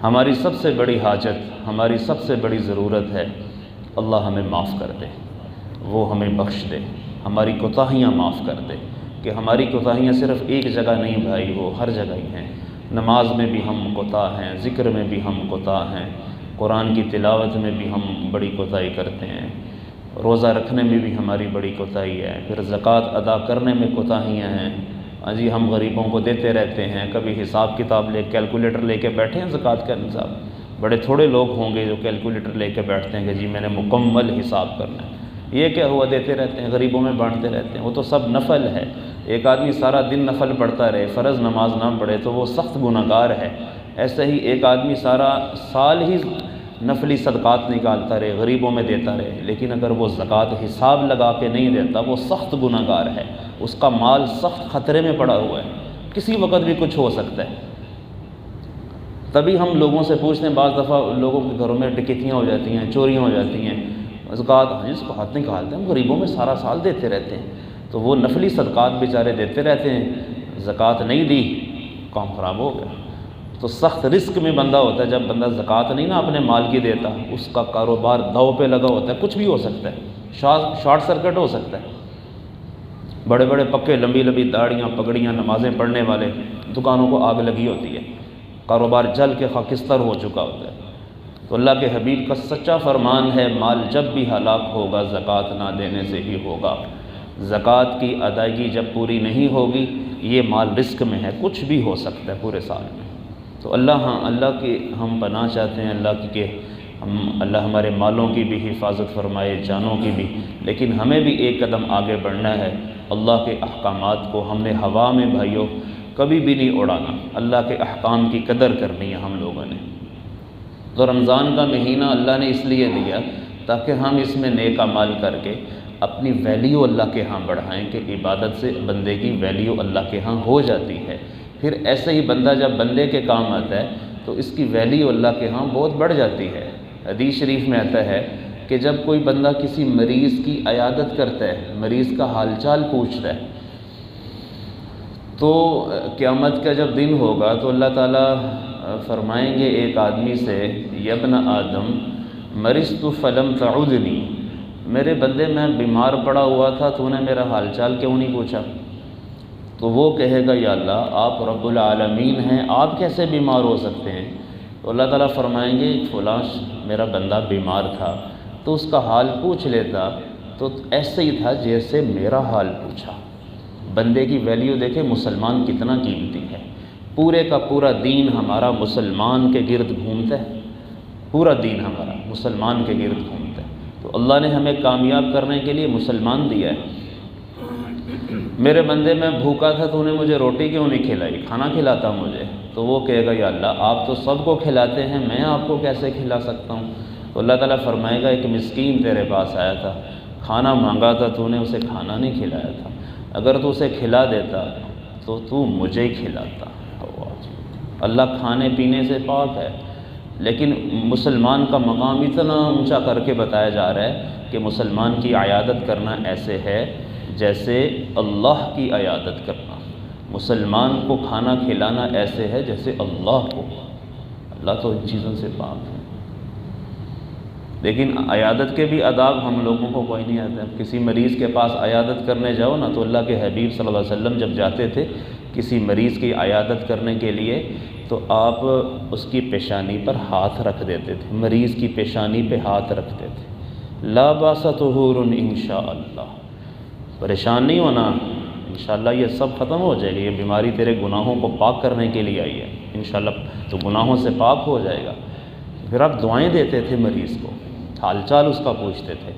ہماری سب سے بڑی حاجت، ہماری سب سے بڑی ضرورت ہے اللہ ہمیں معاف کر دے، وہ ہمیں بخش دے، ہماری کوتاہیاں معاف کر دے، کہ ہماری کوتاہیاں صرف ایک جگہ نہیں بھائی، وہ ہر جگہ ہی ہیں۔ نماز میں بھی ہم کوتاہ ہیں، ذکر میں بھی ہم کوتاہ ہیں، قرآن کی تلاوت میں بھی ہم بڑی کوتاہی کرتے ہیں، روزہ رکھنے میں بھی ہماری بڑی کوتاہی ہے، پھر زکوٰۃ ادا کرنے میں کوتاہیاں ہیں۔ جی ہم غریبوں کو دیتے رہتے ہیں، کبھی حساب کتاب کیلکولیٹر لے کے بیٹھے ہیں زکوٰۃ کا نصاب؟ بڑے تھوڑے لوگ ہوں گے جو کیلکولیٹر لے کے بیٹھتے ہیں کہ جی میں نے مکمل حساب کرنا ہے۔ یہ کیا ہوا، دیتے رہتے ہیں، غریبوں میں بانٹتے رہتے ہیں، وہ تو سب نفل ہے۔ ایک آدمی سارا دن نفل پڑھتا رہے، فرض نماز نہ پڑھے تو وہ سخت گنہگار ہے۔ ایسے ہی ایک آدمی سارا سال ہی نفلی صدقات نکالتا رہے، غریبوں میں دیتا رہے، لیکن اگر وہ زکوٰۃ حساب لگا کے نہیں دیتا وہ سخت گنہگار ہے، اس کا مال سخت خطرے میں پڑا ہوا ہے، کسی وقت بھی کچھ ہو سکتا ہے۔ تبھی ہم لوگوں سے پوچھتے ہیں، بعض دفعہ لوگوں کے گھروں میں ڈکیتیاں ہو جاتی ہیں، چوریاں ہو جاتی ہیں، زکوٰۃ نکالتے ہیں، ہم غریبوں میں سارا سال دیتے رہتے ہیں، تو وہ نفلی صدقات بیچارے دیتے رہتے ہیں، زکوٰۃ نہیں دی، کام خراب ہو گیا۔ تو سخت رزق میں بندہ ہوتا ہے، جب بندہ زکوٰۃ نہیں نا اپنے مال کی دیتا، اس کا کاروبار داؤ پہ لگا ہوتا ہے، کچھ بھی ہو سکتا ہے، شارٹ سرکٹ ہو سکتا ہے۔ بڑے بڑے پکے لمبی لمبی داڑیاں پگڑیاں نمازیں پڑھنے والے، دکانوں کو آگ لگی ہوتی ہے، کاروبار جل کے خاکستر ہو چکا ہوتا ہے۔ تو اللہ کے حبیب کا سچا فرمان ہے، مال جب بھی ہلاک ہوگا زکوٰۃ نہ دینے سے ہی ہوگا۔ زکوٰۃ کی ادائیگی جب پوری نہیں ہوگی، یہ مال رزق میں ہے، کچھ بھی ہو سکتا ہے پورے سال میں۔ تو اللہ کی ہم پناہ چاہتے ہیں، اللہ کی کہ اللہ ہمارے مالوں کی بھی حفاظت فرمائے، جانوں کی بھی، لیکن ہمیں بھی ایک قدم آگے بڑھنا ہے۔ اللہ کے احکامات کو ہم نے ہوا میں بھائیوں کبھی بھی نہیں اڑانا، اللہ کے احکام کی قدر کرنی ہے ہم لوگوں نے۔ تو رمضان کا مہینہ اللہ نے اس لیے دیا تاکہ ہم اس میں نیک اعمال کر کے اپنی ویلیو اللہ کے ہاں بڑھائیں، کہ عبادت سے بندے کی ویلیو اللہ کے ہاں ہو جاتی ہے۔ پھر ایسے ہی بندہ جب بندے کے کام آتا ہے تو اس کی ویلیو اللہ کے ہاں بہت بڑھ جاتی ہے۔ حدیث شریف میں آتا ہے کہ جب کوئی بندہ کسی مریض کی عیادت کرتا ہے، مریض کا حال چال پوچھتا ہے، تو قیامت کا جب دن ہوگا تو اللہ تعالیٰ فرمائیں گے ایک آدمی سے، یا ابن آدم مرضت فلم تعودنی، میرے بندے میں بیمار پڑا ہوا تھا، تو نے میرا حال چال کیوں نہیں پوچھا؟ تو وہ کہے گا یا اللہ آپ رب العالمین ہیں، آپ کیسے بیمار ہو سکتے ہیں؟ تو اللہ تعالیٰ فرمائیں گے فلاں میرا بندہ بیمار تھا تو اس کا حال پوچھ لیتا تو ایسے ہی تھا جیسے میرا حال پوچھا۔ بندے کی ویلیو دیکھیں، مسلمان کتنا قیمتی ہے۔ پورے کا پورا دین ہمارا مسلمان کے گرد گھومتا ہے، پورا دین ہمارا مسلمان کے گرد گھومتا ہے۔ تو اللہ نے ہمیں کامیاب کرنے کے لیے مسلمان دیا ہے۔ میرے بندے میں بھوکا تھا تو نے مجھے روٹی کیوں نہیں کھلائی، کھانا کھلاتا مجھے؟ تو وہ کہے گا یا اللہ آپ تو سب کو کھلاتے ہیں، میں آپ کو کیسے کھلا سکتا ہوں؟ تو اللہ تعالیٰ فرمائے گا ایک مسکین تیرے پاس آیا تھا، کھانا مانگا تھا، تو نے اسے کھانا نہیں کھلایا تھا، اگر تو اسے کھلا دیتا تو تو مجھے ہی کھلاتا۔ اللہ کھانے پینے سے پاک ہے، لیکن مسلمان کا مقام اتنا اونچا کر کے بتایا جا رہا ہے کہ مسلمان کی عیادت کرنا ایسے ہے جیسے اللہ کی عیادت کرنا، مسلمان کو کھانا کھلانا ایسے ہے جیسے اللہ کو، اللہ تو ان چیزوں سے پاک ہے۔ لیکن عیادت کے بھی آداب ہم لوگوں کو کوئی نہیں آتا۔ کسی مریض کے پاس عیادت کرنے جاؤ نا تو اللہ کے حبیب صلی اللہ علیہ وسلم جب جاتے تھے کسی مریض کی عیادت کرنے کے لیے تو آپ اس کی پیشانی پر ہاتھ رکھ دیتے تھے، مریض کی پیشانی پہ ہاتھ رکھتے تھے۔ لا باس طہور انشاءاللہ، پریشان نہیں ہونا، انشاءاللہ یہ سب ختم ہو جائے گی، یہ بیماری تیرے گناہوں کو پاک کرنے کے لیے آئی ہے، انشاءاللہ تو گناہوں سے پاک ہو جائے گا۔ پھر آپ دعائیں دیتے تھے مریض کو، حال چال اس کا پوچھتے تھے،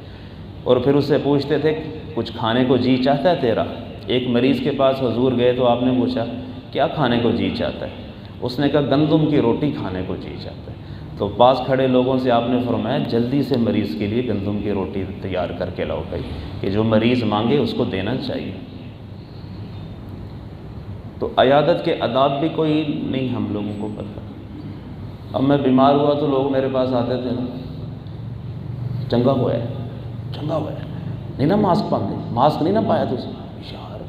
اور پھر اس سے پوچھتے تھے کچھ کھانے کو جی چاہتا ہے تیرا؟ ایک مریض کے پاس حضور گئے تو آپ نے پوچھا کیا کھانے کو جی چاہتا ہے؟ اس نے کہا گندم کی روٹی کھانے کو جی چاہتا ہے۔ تو پاس کھڑے لوگوں سے آپ نے فرمایا جلدی سے مریض کے لیے گندم کی روٹی تیار کر کے لاؤ بھائی، کہ جو مریض مانگے اس کو دینا چاہیے۔ تو عیادت کے آداب بھی کوئی نہیں ہم لوگوں کو پتہ۔ اب میں بیمار ہوا تو لوگ میرے پاس آتے تھے نا، چنگا ہوا ہے، چنگا ہوا ہے، نہیں نا ماسک باندھے، ماسک نہیں نا پایا تو یار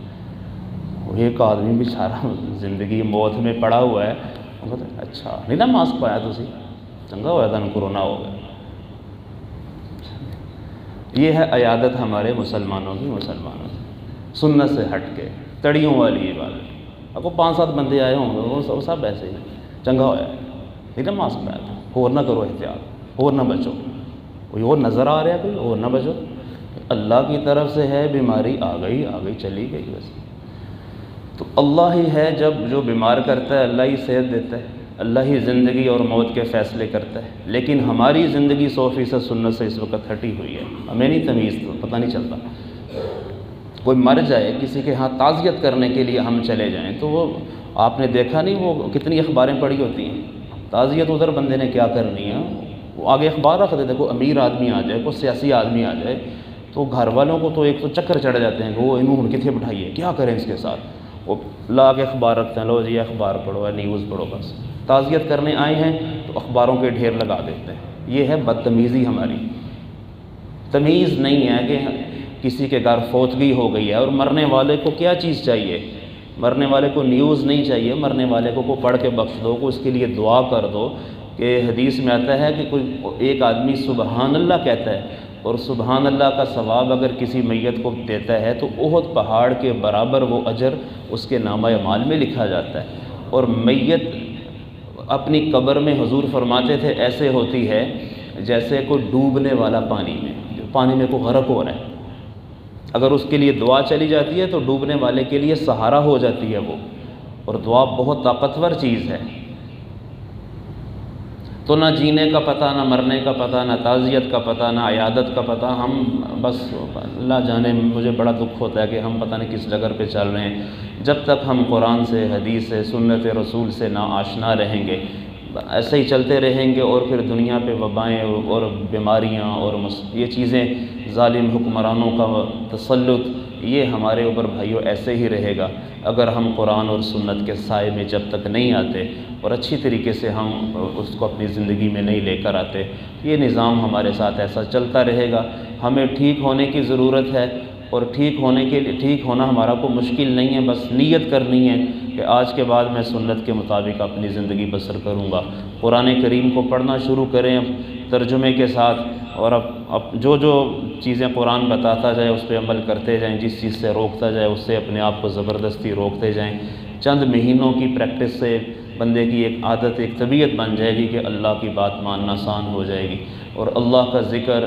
وہ ایک آدمی بیچارہ زندگی موت میں پڑا ہوا ہے، اچھا نہیں نا ماسک پایا تسی چنگا ہوا تھا کورونا ہو گیا۔ یہ ہے عیادت ہمارے مسلمانوں کی سنت سے ہٹ کے تڑیوں والی عبادت۔ اب وہ 5-7 بندے آئے ہوں گے وہ سب ایسے ہی چنگا ہوا ہے نہیں نا ماسک پایا تھا، اور نہ کرو احتیاط، اور نہ بچو، کوئی اور نظر آ رہا ہے کوئی اور نہ بچو، اللہ کی طرف سے ہے، بیماری آ گئی چلی گئی بس۔ تو اللہ ہی ہے جو بیمار کرتا ہے، اللہ ہی صحت دیتا ہے، اللہ ہی زندگی اور موت کے فیصلے کرتا ہے، لیکن ہماری زندگی 100% سنت سے اس وقت ہٹی ہوئی ہے، ہمیں نہیں تمیز، پتہ نہیں چلتا۔ کوئی مر جائے کسی کے ہاں تعزیت کرنے کے لیے ہم چلے جائیں تو وہ آپ نے دیکھا نہیں وہ کتنی اخباریں پڑھی ہوتی ہیں، تعزیت ادھر بندے نے کیا کرنی ہے، وہ آگے اخبار رکھ دیتے، کوئی امیر آدمی آ جائے، کوئی سیاسی آدمی آ جائے تو گھر والوں کو تو ایک تو چکر چڑھ جاتے ہیں کہ وہ انہوں کتنے بٹھائیے، کیا کریں اس کے ساتھ، وہ لا کے اخبار رکھتے ہیں، لو جی اخبار پڑھو، نیوز پڑھو، بس تعزیت کرنے آئے ہیں تو اخباروں کے ڈھیر لگا دیتے ہیں۔ یہ ہے بدتمیزی ہماری، تمیز نہیں ہے کہ کسی کے گھر فوتگی ہو گئی ہے اور مرنے والے کو کیا چیز چاہیے، مرنے والے کو نیوز نہیں چاہیے، مرنے والے کو پڑھ کے بخش دو، کو اس کے لیے دعا کر دو، کہ حدیث میں آتا ہے کہ کوئی ایک آدمی سبحان اللہ کہتا ہے اور سبحان اللہ کا ثواب اگر کسی میت کو دیتا ہے تو احد پہاڑ کے برابر وہ اجر اس کے نامہ اعمال میں لکھا جاتا ہے۔ اور میت اپنی قبر میں حضور فرماتے تھے ایسے ہوتی ہے جیسے کوئی ڈوبنے والا پانی میں، جو پانی میں کوئی غرق ہو رہا ہے، اگر اس کے لیے دعا چلی جاتی ہے تو ڈوبنے والے کے لیے سہارا ہو جاتی ہے وہ، اور دعا بہت طاقتور چیز ہے۔ تو نہ جینے کا پتہ، نہ مرنے کا پتہ، نہ تعزیت کا پتہ، نہ عیادت کا پتہ، ہم بس اللہ جانے، مجھے بڑا دکھ ہوتا ہے کہ ہم پتہ نہیں کس ڈگر پہ چل رہے ہیں۔ جب تک ہم قرآن سے، حدیث سے، سنت رسول سے نا آشنا رہیں گے، ایسے ہی چلتے رہیں گے، اور پھر دنیا پہ وبائیں اور بیماریاں اور یہ چیزیں، ظالم حکمرانوں کا تسلط، یہ ہمارے اوپر بھائیوں ایسے ہی رہے گا اگر ہم قرآن اور سنت کے سائے میں جب تک نہیں آتے اور اچھی طریقے سے ہم اس کو اپنی زندگی میں نہیں لے کر آتے۔ یہ نظام ہمارے ساتھ ایسا چلتا رہے گا۔ ہمیں ٹھیک ہونے کی ضرورت ہے، اور ٹھیک ہونا ہمارا کوئی مشکل نہیں ہے، بس نیت کرنی ہے کہ آج کے بعد میں سنت کے مطابق اپنی زندگی بسر کروں گا۔ قرآن کریم کو پڑھنا شروع کریں ترجمے کے ساتھ، اور اب جو چیزیں قرآن بتاتا جائے اس پہ عمل کرتے جائیں، جس چیز سے روکتا جائے اس سے اپنے آپ کو زبردستی روکتے جائیں۔ چند مہینوں کی پریکٹس سے بندے کی ایک عادت، ایک طبیعت بن جائے گی کہ اللہ کی بات ماننا آسان ہو جائے گی، اور اللہ کا ذکر